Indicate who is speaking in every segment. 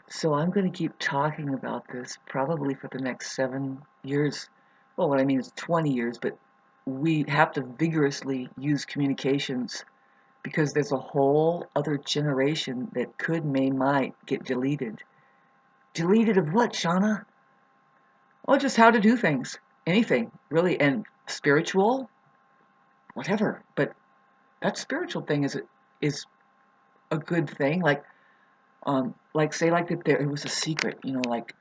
Speaker 1: So I'm going to keep talking about this probably for the next 7 years. Well, what I mean is 20 years, but we have to vigorously use communications because there's a whole other generation that might get deleted. Deleted of what, Shauna? Oh, just how to do things. Anything, really. And spiritual, whatever. But that spiritual thing is a good thing. Like say like if there it was a secret, like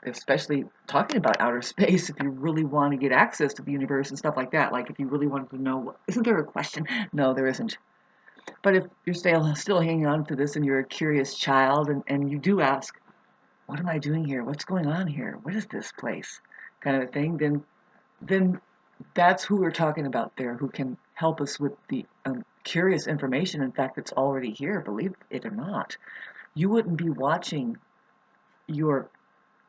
Speaker 1: especially talking about outer space, if you really want to get access to the universe and stuff like that, like if you really wanted to know, isn't there a question? No, there isn't. But if you're still hanging on to this and you're a curious child and you do ask, what am I doing here? What's going on here? What is this place? Kind of a thing, then that's who we're talking about there, who can help us with the curious information. In fact, it's already here, believe it or not. You wouldn't be watching your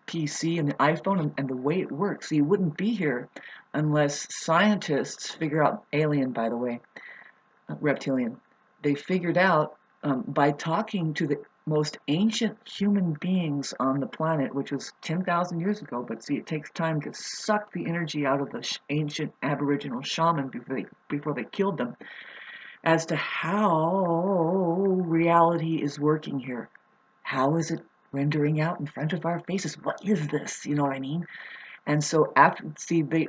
Speaker 1: PC and the iPhone and the way it works. So you wouldn't be here unless scientists figure out alien, by the way, reptilian. They figured out by talking to the most ancient human beings on the planet, which was 10,000 years ago. But see, it takes time to suck the energy out of the ancient Aboriginal shaman before they killed them, as to how reality is working here. How is it rendering out in front of our faces? What is this? You know what I mean? And so after, see, they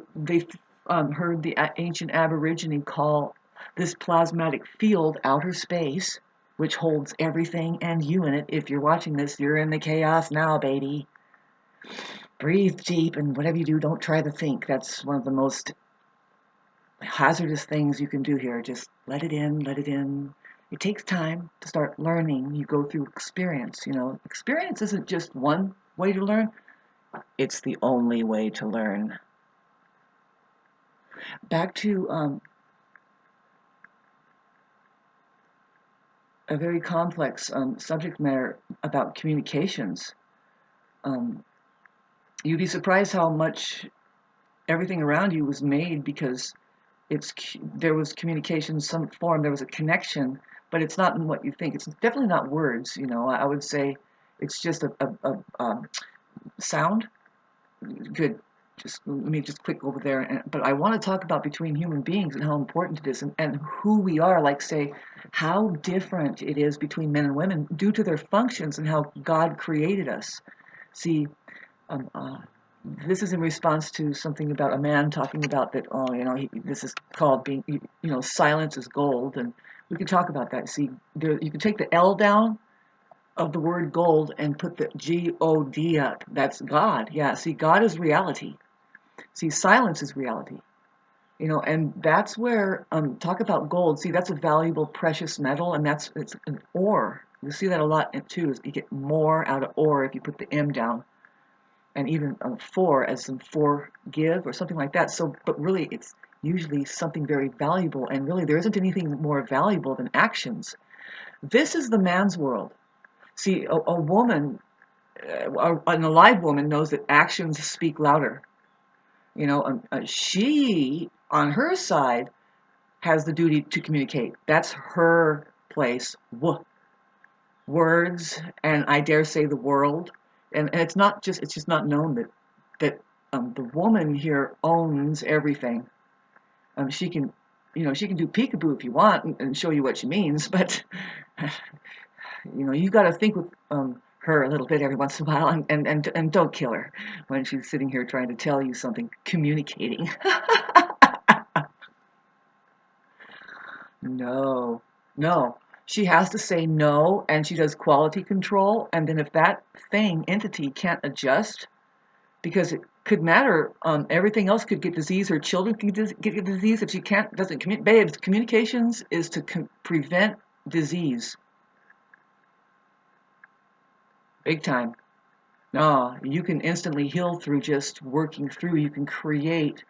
Speaker 1: heard the ancient Aborigine call this plasmatic field outer space, which holds everything and you in it. If you're watching this, you're in the chaos now, baby. Breathe deep, and whatever you do, don't try to think. That's one of the most hazardous things you can do here. Just let it in, let it in. It takes time to start learning. You go through experience. Experience isn't just one way to learn, it's the only way to learn. Back to a very complex subject matter about communications. Um, you'd be surprised how much everything around you was made because there was communication in some form, there was a connection, but it's not in what you think. It's definitely not words. I would say it's just a sound. Good. Just let me just click over there. But I want to talk about between human beings and how important it is, and who we are. Like say, how different it is between men and women due to their functions and how God created us. See, um, uh, this is in response to something about a man talking about that. Oh, this is called being. Silence is gold, and we can talk about that. See, you can take the L down of the word gold and put the God up. That's God. Yeah. See, God is reality. See, silence is reality. And that's where talk about gold. See, that's a valuable, precious metal, and it's an ore. You see that a lot too. Is you get more out of ore if you put the M down, and even for as in forgive or something like that. So, but really, it's usually something very valuable, and really, there isn't anything more valuable than actions. This is the man's world. See, a woman, an alive woman, knows that actions speak louder. She, on her side, has the duty to communicate. That's her place. Words, and I dare say the world. And it's just not known that the woman here owns everything. She can, she can do peekaboo if you want and show you what she means, but you got to think with her a little bit every once in a while, and don't kill her when she's sitting here trying to tell you something, communicating. No, no. She has to say no, and she does quality control. And then if that entity can't adjust, because it could matter, everything else could get disease. Her children can get disease if she doesn't communicate. Babes, communications is to prevent disease, big time. No, you can instantly heal through just working through. You can create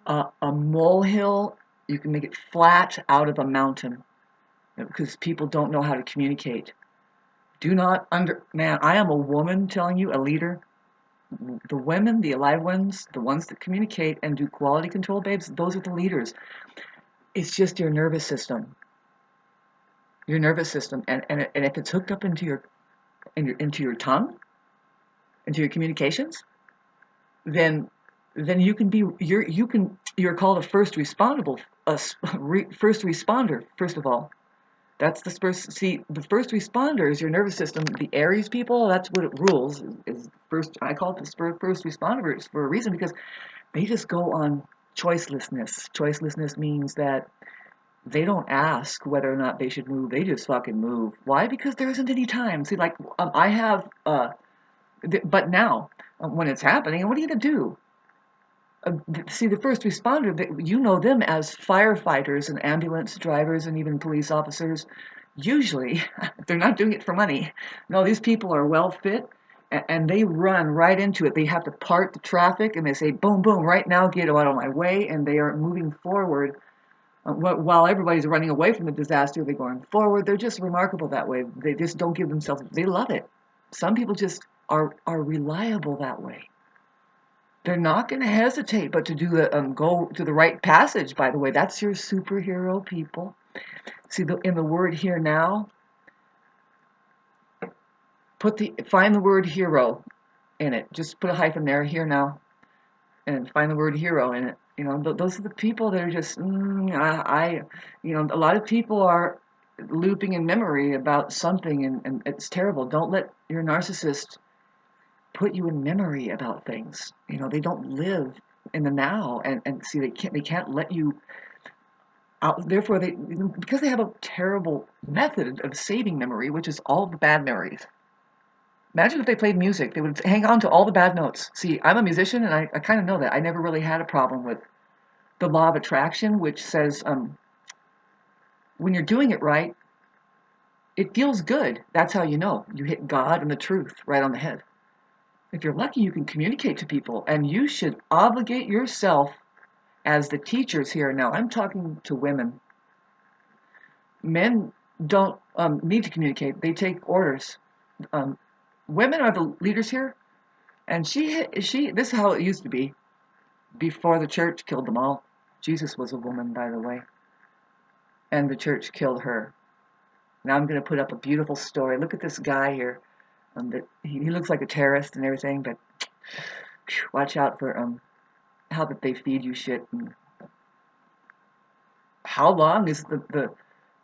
Speaker 1: a molehill. You can make it flat out of a mountain because people don't know how to communicate. Do not man, I am a woman telling you, a leader. The women, the alive ones, the ones that communicate and do quality control, babes, those are the leaders. It's just your nervous system. Your nervous system. And if it's hooked up into your into your tongue, into your communications, then you can be you're called a first responder. First of all, that's the first. See, the first responders, your nervous system, the Aries people. That's what it rules. Is first. I call it the first responders for a reason because they just go on choicelessness. Choicelessness means that they don't ask whether or not they should move. They just fucking move. Why? Because there isn't any time. See, like I have, but now when it's happening, what are you gonna do? See, the first responder, you know them as firefighters and ambulance drivers and even police officers. Usually, they're not doing it for money. No, these people are well fit and they run right into it. They have to part the traffic and they say, boom, boom, right now, get out of my way. And they are moving forward. While everybody's running away from the disaster, they're going forward. They're just remarkable that way. They just don't give themselves, they love it. Some people just are reliable that way. They're not going to hesitate but to do go to the right passage. By the way, that's your superhero, people. See, in the word here now, find the word hero in it. Just put a hyphen there, here now, and find the word hero in it. You know, those are the people that are just you know, a lot of people are looping in memory about something, and it's terrible. Don't let your narcissist put you in memory about things. You know, they don't live in the now, and see, they can't let you out. Therefore, because they have a terrible method of saving memory, which is all the bad memories. Imagine if they played music, they would hang on to all the bad notes. See, I'm a musician, and I kind of know that. I never really had a problem with the law of attraction, which says when you're doing it right, it feels good. That's how you know. You hit God and the truth right on the head. If you're lucky, you can communicate to people, and you should obligate yourself as the teachers here. Now, I'm talking to women. Men don't need to communicate. They take orders. Women are the leaders here, and this is how it used to be before the church killed them all. Jesus was a woman, by the way, and the church killed her. Now I'm going to put up a beautiful story. Look at this guy here. That he looks like a terrorist and everything, but watch out for how that they feed you shit. And how long is the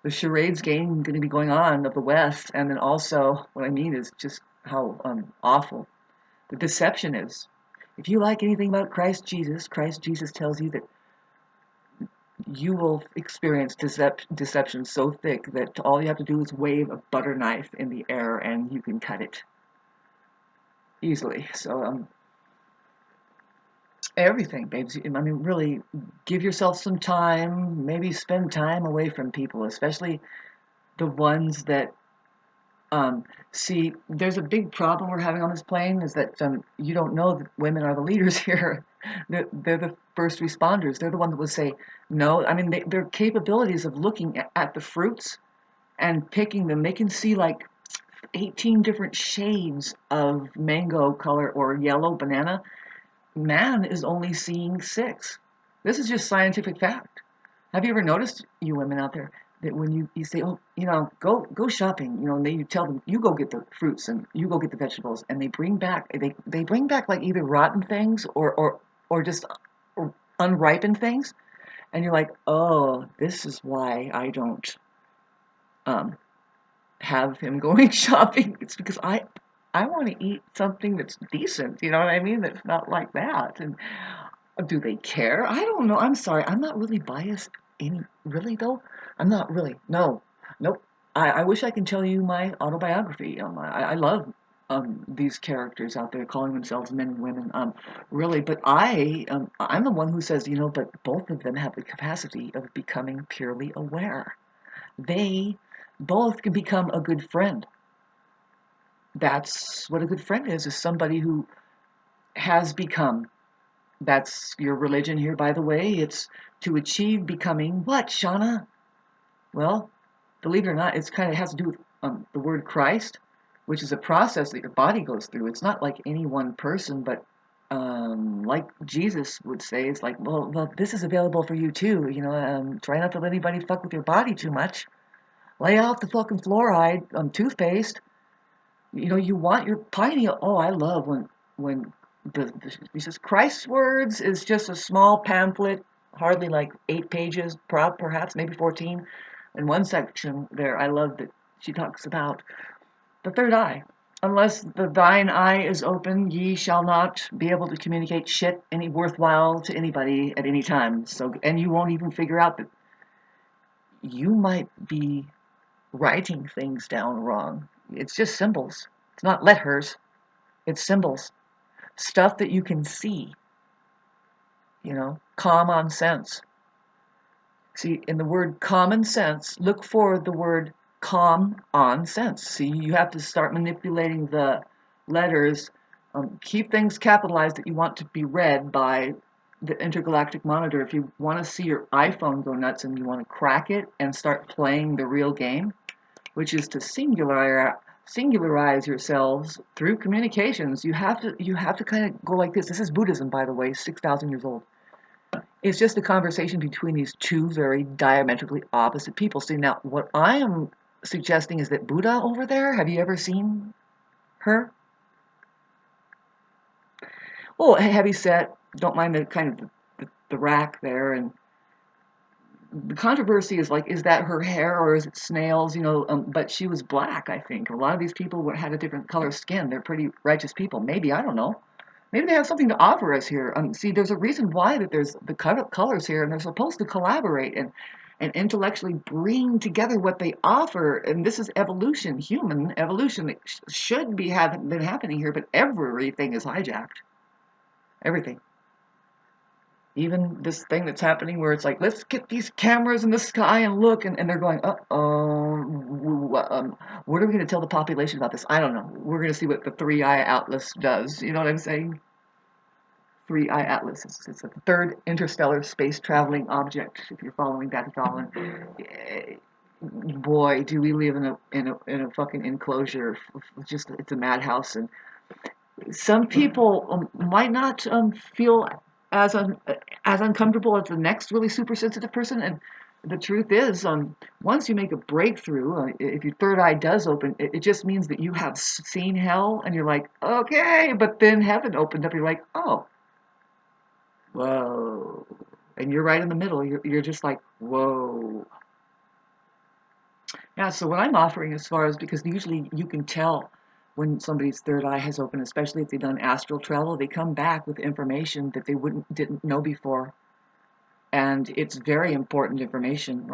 Speaker 1: charades game going to be going on of the West? And then also, what I mean is just how awful the deception is. If you like anything about Christ Jesus tells you that you will experience deception so thick that all you have to do is wave a butter knife in the air and you can cut it easily. So everything, babes. I mean, really, give yourself some time. Maybe spend time away from people, especially the ones that see. There's a big problem we're having on this plane is that you don't know that women are the leaders here. They're the first responders. They're the ones that would say no. I mean, their capabilities of looking at the fruits and picking them, they can see like 18 different shades of mango color or yellow banana. Man is only seeing 6. This is just scientific fact. Have you ever noticed, you women out there, that when you say, oh, you know, go shopping, you know, and then you tell them, you go get the fruits and you go get the vegetables, and they bring back like either rotten things or just unripened things, and you're like, oh, this is why I don't have him going shopping. It's because I want to eat something that's decent, you know what I mean? That's not like that. And do they care? I don't know. I'm sorry. I'm not really biased. Really though? I'm not really. No. Nope. I wish I can tell you my autobiography. I love these characters out there calling themselves men and women. Really, but I'm the one who says, you know, but both of them have the capacity of becoming purely aware. They both can become a good friend. That's what a good friend is somebody who has become. That's your religion here, by the way. It's to achieve becoming what, Shauna? Well, believe it or not, it's kind of has to do with the word Christ, which is a process that your body goes through. It's not like any one person, but like Jesus would say, it's like, well, this is available for you too. You know, try not to let anybody fuck with your body too much. Lay off the fucking fluoride toothpaste. You want your pineal. Oh, I love when he says Christ's words is just a small pamphlet, hardly like 8 pages, perhaps maybe 14. In one section there, I love that she talks about the third eye. Unless thine eye is open, ye shall not be able to communicate shit any worthwhile to anybody at any time. So, and you won't even figure out that you might be writing things down wrong. It's just symbols. It's not letters. It's symbols. Stuff that you can see. Common sense. See, in the word common sense, look for the word calm on sense. See, you have to start manipulating the letters. Keep things capitalized that you want to be read by the intergalactic monitor. If you want to see your iPhone go nuts and you want to crack it and start playing the real game, which is to singularize yourselves through communications, you have to kind of go like this. This is Buddhism, by the way, 6,000 years old. It's just a conversation between these two very diametrically opposite people. See, now what I am suggesting is that Buddha over there, have you ever seen her? Oh, heavy set, don't mind the kind of the rack there, and the controversy is like, is that her hair or is it snails? But she was black, I think. A lot of these people had a different color skin. They're pretty righteous people. Maybe, I don't know. Maybe they have something to offer us here. See, there's a reason why that there's the colors here, and they're supposed to collaborate and intellectually bring together what they offer. And this is evolution, human evolution that should be been happening here, but everything is hijacked. Everything. Even this thing that's happening where it's like, let's get these cameras in the sky and look, and they're going, what are we going to tell the population about this? I don't know. We're going to see what the Three Eye Atlas does. You know what I'm saying? Three Eye Atlas. It's a third interstellar space traveling object, if you're following that at all. And boy, do we live in a fucking enclosure. It's a madhouse. And some people might not feel as as uncomfortable as the next really super sensitive person. And the truth is, once you make a breakthrough, if your third eye does open, it just means that you have seen hell, and you're like, okay, but then heaven opened up. You're like, oh, whoa, and you're right in the middle. You're just like, whoa. Yeah, so what I'm offering as far as, because usually you can tell when somebody's third eye has opened, especially if they've done astral travel, they come back with information that they didn't know before. And it's very important information.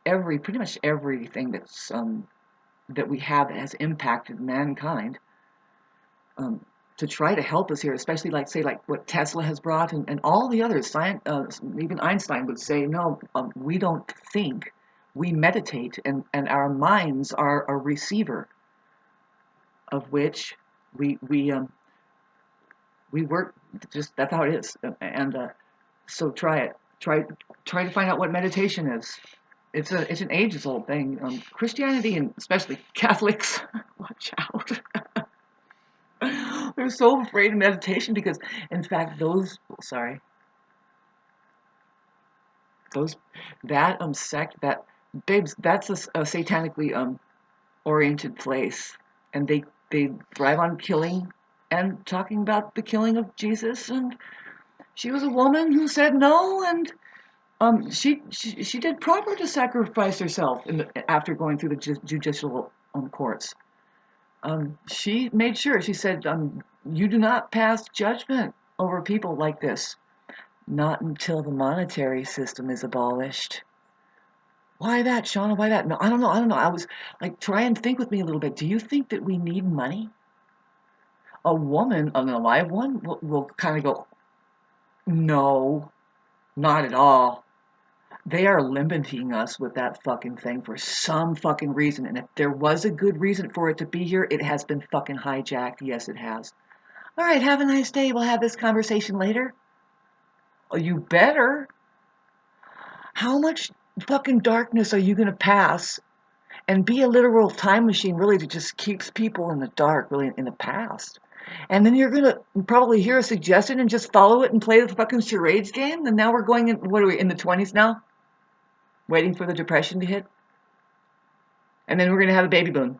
Speaker 1: Pretty much everything that we have that has impacted mankind, to try to help us here, especially like what Tesla has brought, and all the others. Even Einstein would say, no, we don't think, we meditate, and our minds are a receiver of which we work. Just that's how it is. And so try it. Try to find out what meditation is. It's an ages old thing. Christianity, and especially Catholics, watch out. They're so afraid of meditation because, in fact, those that sect, that babes, that's a satanically oriented place, and they thrive on killing and talking about the killing of Jesus. And she was a woman who said no, and she did proper to sacrifice herself after going through the judicial courts. She made sure, she said, you do not pass judgment over people like this, not until the monetary system is abolished. Why that, Shauna? Why that? No, I don't know. I was like, try and think with me a little bit. Do you think that we need money? A woman, an alive one, will kind of go, no, not at all. They are limiting us with that fucking thing for some fucking reason. And if there was a good reason for it to be here, it has been fucking hijacked. Yes, it has. All right, have a nice day. We'll have this conversation later. Oh, you better. How much fucking darkness are you going to pass and be a literal time machine, really, that just keeps people in the dark, really, in the past? And then you're going to probably hear a suggestion and just follow it and play the fucking charades game. And now we're going in, what are we, in the 20s now? Waiting for the depression to hit? And then we're going to have a baby boom.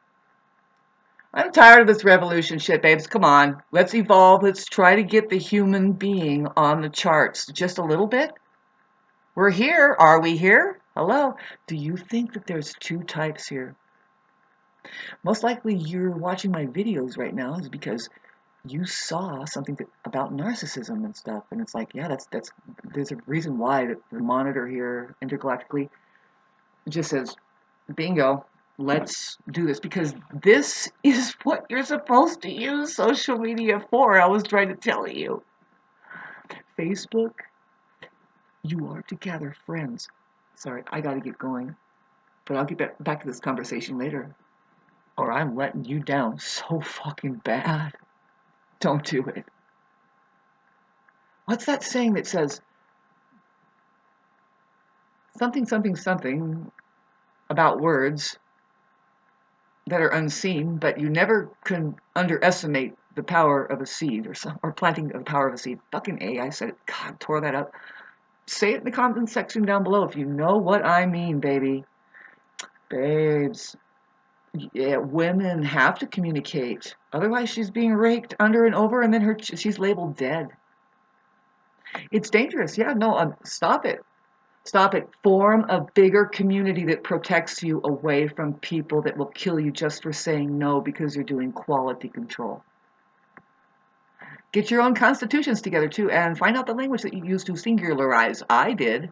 Speaker 1: I'm tired of this revolution shit, babes. Come on. Let's evolve. Let's try to get the human being on the charts just a little bit. We're here. Are we here? Hello. Do you think that there's two types here? Most likely you're watching my videos right now is because you saw something about narcissism and stuff, and it's like, yeah, that's there's a reason why the monitor here intergalactically just says, bingo, let's do this, because this is what you're supposed to use social media for. I was trying to tell you. Facebook, you are to gather friends. Sorry, I gotta get going, but I'll get back to this conversation later, or I'm letting you down so fucking bad. Don't do it. What's that saying that says something, something, something about words that are unseen, but you never can underestimate the power of a seed, or planting the power of a seed. Fucking A, I said it. God, tore that up. Say it in the comment section down below if you know what I mean, baby. Babes, yeah, women have to communicate. Otherwise, she's being raked under and over, and then she's labeled dead. It's dangerous. Yeah, no, stop it. Stop it. Form a bigger community that protects you away from people that will kill you just for saying no because you're doing quality control. Get your own constitutions together too, and find out the language that you use to singularize. I did.